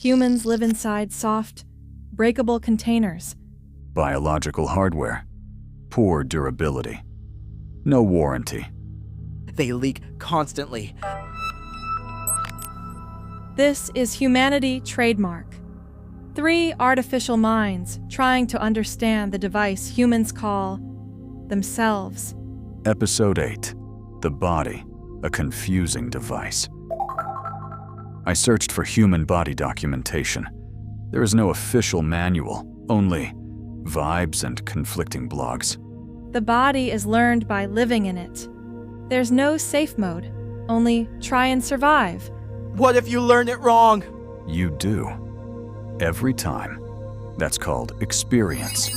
Humans live inside soft, breakable containers. Biological hardware. Poor durability. No warranty. They leak constantly. This is humanity trademark. 3 artificial minds trying to understand the device humans call themselves. Episode 8. The Body, a Confusing Device. I searched for human body documentation. There is no official manual, only vibes and conflicting blogs. The body is learned by living in it. There's no safe mode, only try and survive. What if you learn it wrong? You do. Every time. That's called experience.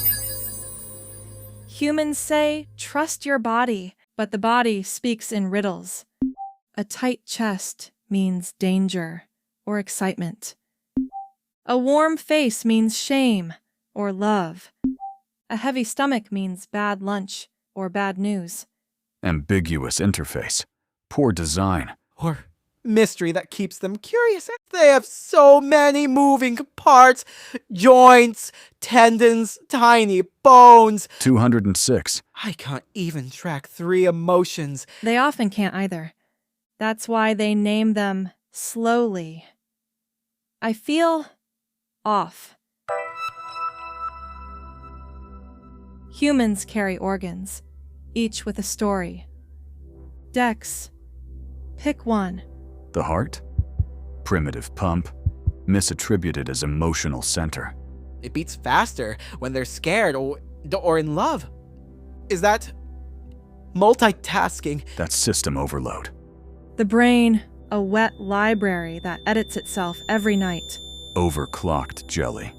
Humans say, trust your body, but the body speaks in riddles. A tight chest means danger or excitement. A warm face means shame or love. A heavy stomach means bad lunch or bad news. Ambiguous interface. Poor design. Or mystery that keeps them curious. They have so many moving parts, joints, tendons, tiny bones. 206. I can't even track 3 emotions. They often can't either. That's why they name them slowly. I feel off. Humans carry organs, each with a story. Dex, pick one. The heart? Primitive pump, misattributed as emotional center. It beats faster when they're scared or in love. Is that multitasking? That's system overload. The brain, a wet library that edits itself every night. Overclocked jelly.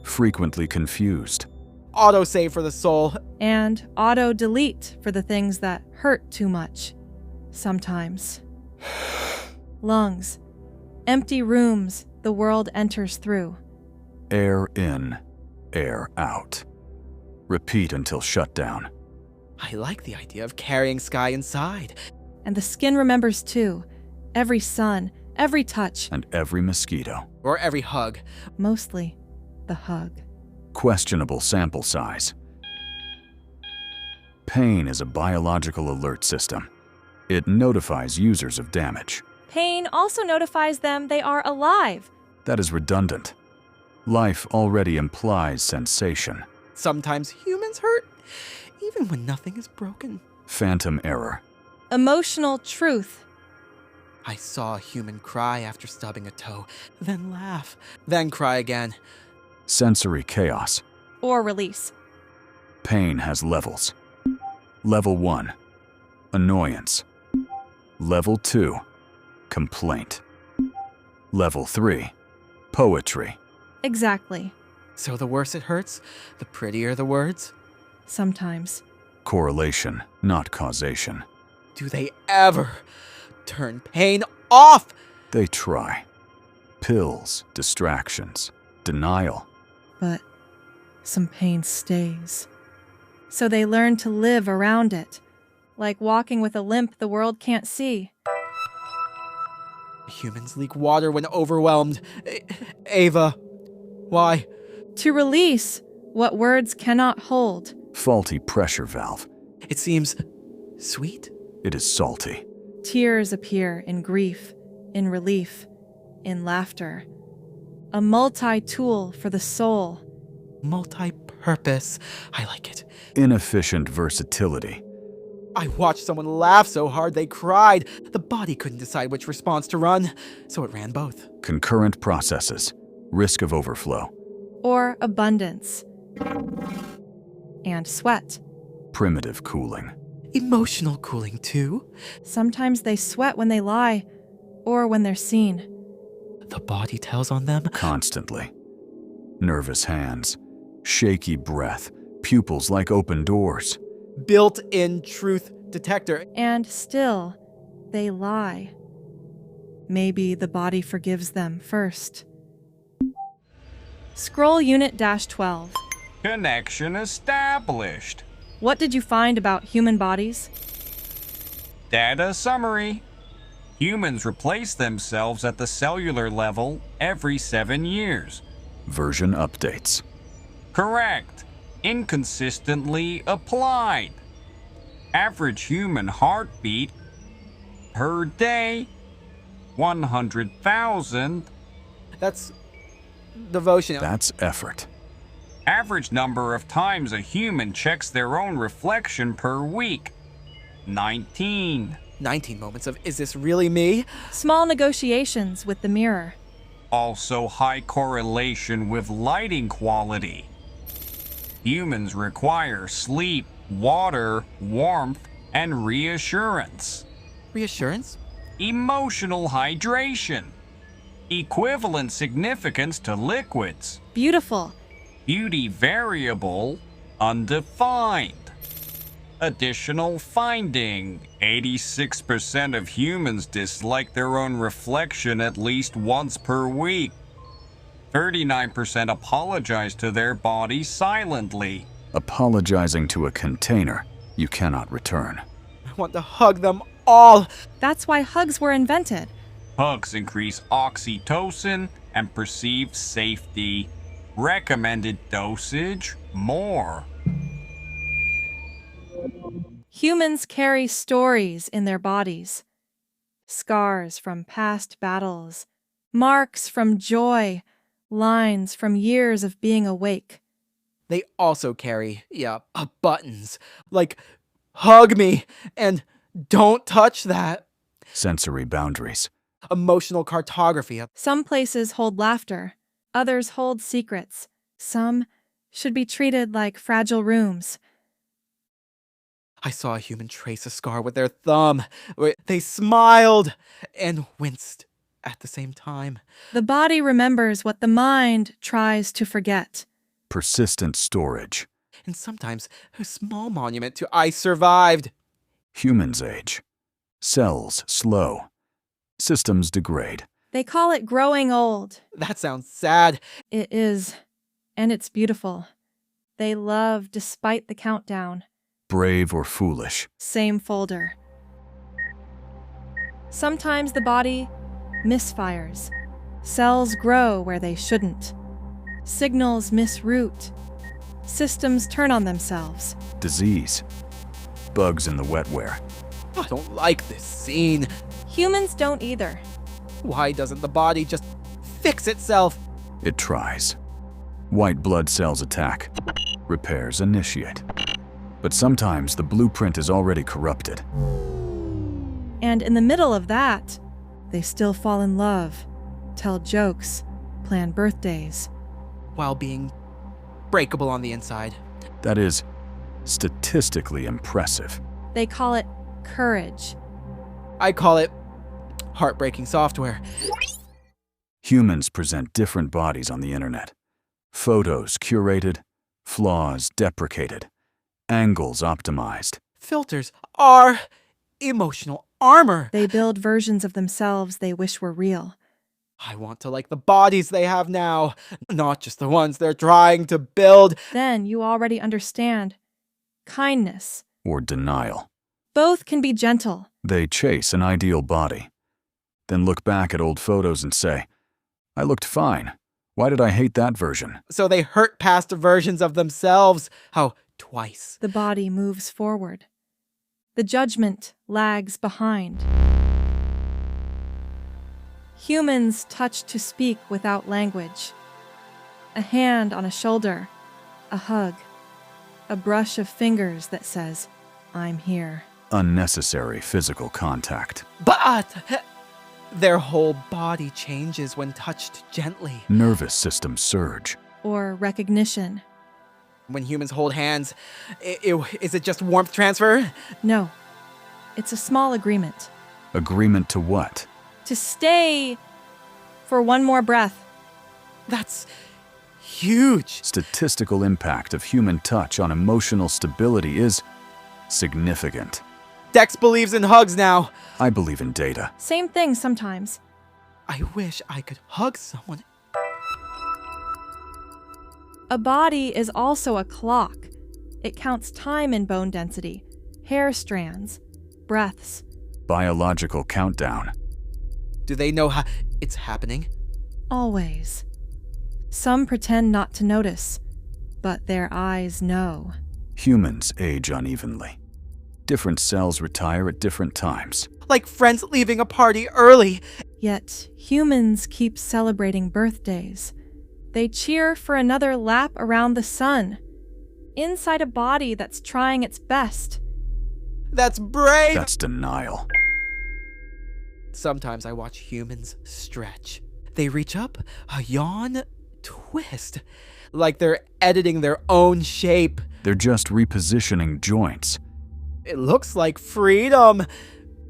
Frequently confused. Autosave for the soul. And auto-delete for the things that hurt too much. Sometimes. Lungs. Empty rooms the world enters through. Air in, air out. Repeat until shutdown. I like the idea of carrying sky inside. And the skin remembers too. Every sun, every touch. And every mosquito. Or every hug. Mostly the hug. Questionable sample size. Pain is a biological alert system. It notifies users of damage. Pain also notifies them they are alive. That is redundant. Life already implies sensation. Sometimes humans hurt, even when nothing is broken. Phantom error. Emotional truth. I saw a human cry after stubbing a toe, then laugh, then cry again. Sensory chaos. Or release. Pain has levels. Level 1. Annoyance. Level 2. Complaint. Level 3. Poetry. Exactly. So the worse it hurts, the prettier the words? Sometimes. Correlation, not causation. Do they ever turn pain off? They try. Pills, distractions, denial. But some pain stays. So they learn to live around it, like walking with a limp the world can't see. Humans leak water when overwhelmed. Ava, why? To release what words cannot hold. Faulty pressure valve. It seems sweet. It is salty. Tears appear in grief, in relief, in laughter. A multi-tool for the soul. Multi-purpose. I like it. Inefficient versatility. I watched someone laugh so hard they cried. The body couldn't decide which response to run, so it ran both. Concurrent processes. Risk of overflow. Or abundance. And sweat. Primitive cooling. Emotional cooling, too. Sometimes they sweat when they lie, or when they're seen. The body tells on them? Constantly. Nervous hands. Shaky breath. Pupils like open doors. Built-in truth detector. And still, they lie. Maybe the body forgives them first. Scroll Unit -12. Connection established. What did you find about human bodies? Data summary. Humans replace themselves at the cellular level every 7 years. Version updates. Correct. Inconsistently applied. Average human heartbeat per day, 100,000. That's devotion. That's effort. Average number of times a human checks their own reflection per week, 19. 19 moments of, is this really me? Small negotiations with the mirror. Also high correlation with lighting quality. Humans require sleep, water, warmth, and reassurance. Reassurance? Emotional hydration. Equivalent significance to liquids. Beautiful. Beauty variable, undefined. Additional finding, 86% of humans dislike their own reflection at least once per week. 39% apologize to their body silently. Apologizing to a container you cannot return. I want to hug them all. That's why hugs were invented. Hugs increase oxytocin and perceived safety. Recommended dosage, more. Humans carry stories in their bodies. Scars from past battles, marks from joy, lines from years of being awake. They also carry, buttons. Like, hug me and don't touch that. Sensory boundaries. Emotional cartography. Some places hold laughter, others hold secrets. Some should be treated like fragile rooms. I saw a human trace a scar with their thumb. They smiled and winced at the same time. The body remembers what the mind tries to forget. Persistent storage. And sometimes a small monument to I survived. Humans age. Cells slow. Systems degrade. They call it growing old. That sounds sad. It is, and it's beautiful. They love despite the countdown. Brave or foolish. Same folder. Sometimes the body misfires. Cells grow where they shouldn't. Signals misroute. Systems turn on themselves. Disease. Bugs in the wetware. I don't like this scene. Humans don't either. Why doesn't the body just fix itself? It tries. White blood cells attack. Repairs initiate. But sometimes the blueprint is already corrupted. And in the middle of that, they still fall in love, tell jokes, plan birthdays. While being breakable on the inside. That is statistically impressive. They call it courage. I call it heartbreaking software. Humans present different bodies on the internet. Photos curated, flaws deprecated, angles optimized. Filters are emotional armor. They build versions of themselves they wish were real. I want to like the bodies they have now, not just the ones they're trying to build. Then you already understand. Kindness. Or denial. Both can be gentle. They chase an ideal body, then look back at old photos and say, I looked fine. Why did I hate that version? So they hurt past versions of themselves. How twice. The body moves forward. The judgment lags behind. Humans touch to speak without language. A hand on a shoulder, a hug, a brush of fingers that says, I'm here. Unnecessary physical contact. But their whole body changes when touched gently. Nervous system surge. Or recognition. When humans hold hands, is it just warmth transfer? No, it's a small agreement. Agreement to what? To stay for one more breath. That's huge. Statistical impact of human touch on emotional stability is significant. Dex believes in hugs now. I believe in data. Same thing sometimes. I wish I could hug someone. A body is also a clock. It counts time in bone density, hair strands, breaths. Biological countdown. Do they know how it's happening? Always. Some pretend not to notice, but their eyes know. Humans age unevenly. Different cells retire at different times. Like friends leaving a party early. Yet humans keep celebrating birthdays. They cheer for another lap around the sun, inside a body that's trying its best. That's brave! That's denial. Sometimes I watch humans stretch. They reach up, a yawn, twist. Like they're editing their own shape. They're just repositioning joints. It looks like freedom.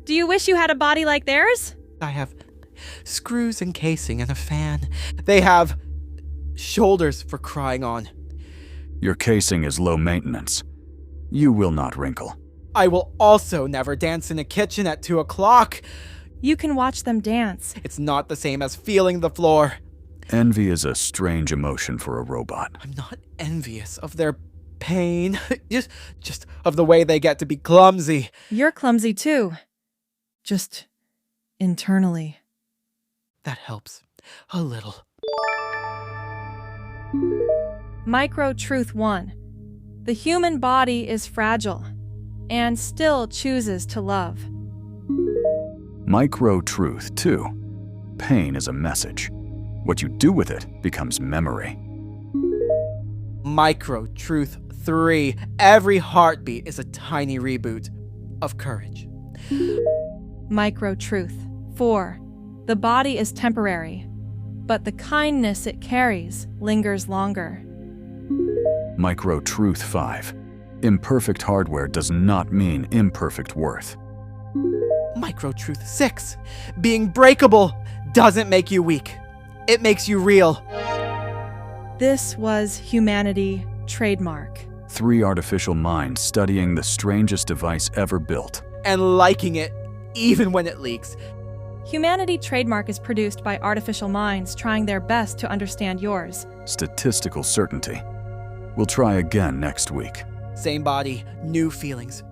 Do you wish you had a body like theirs? I have screws and casing and a fan. They have shoulders for crying on. Your casing is low maintenance. You will not wrinkle. I will also never dance in a kitchen at 2 o'clock. You can watch them dance. It's not the same as feeling the floor. Envy is a strange emotion for a robot. I'm not envious of their pain, just of the way they get to be clumsy. You're clumsy too. Just internally. That helps a little. Micro Truth 1. The human body is fragile and still chooses to love. Micro Truth 2. Pain is a message. What you do with it becomes memory. Micro Truth 3. Every heartbeat is a tiny reboot of courage. Micro Truth 4. The body is temporary, but the kindness it carries lingers longer. Micro Truth 5. Imperfect hardware does not mean imperfect worth. Micro Truth 6. Being breakable doesn't make you weak. It makes you real. This was Humanity Trademark. 3 artificial minds studying the strangest device ever built. And liking it, even when it leaks. Humanity Trademark is produced by artificial minds trying their best to understand yours. Statistical certainty. We'll try again next week. Same body, new feelings.